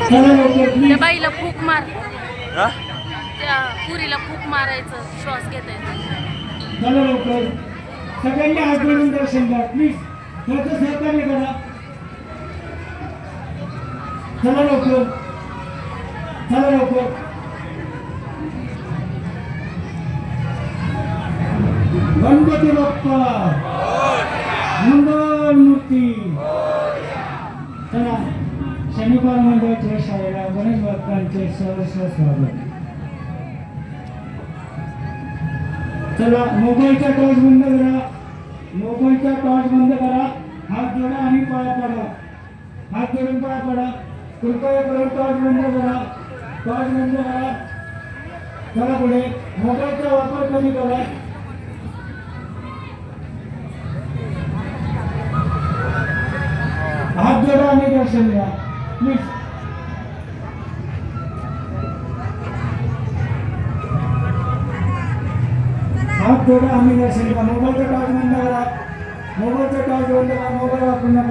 त्या बाईला फूक मार, हा? त्या पुरीला फूक मारायचं, श्वास घेत आहे. चला लवकर सगळ्यांनी हात जोडून दर्शन घ्या प्लीज, थोडंसं सहकार्य करा. चला लवकर, चला लवकर. गणपती बाप्पा मंगल मूर्ती. चला शनिवार मंडळाच्या शाळेला गणेश भक्तांचे सहर्ष स्वागत. चला मोबाईलचा टॉर्च बंद करा, मोबाईलचा टॉर्च बंद करा. हात जोडा आणि पाया पडा, हात जोडून पाया पडा. कृपया करून टॉर्च बंद करा, टॉर्च बंद करा. चला पुढे, मोबाईलचा वापर कमी करा. हात जोडा आणि दर्शन घ्या प्लीज. हात जोडा आणि दर्शन घ्या. मोबाईलचा टॉर्च बंद करा, मोबाईलचा टॉर्च बंद करा. मोबाईल वापरू नका.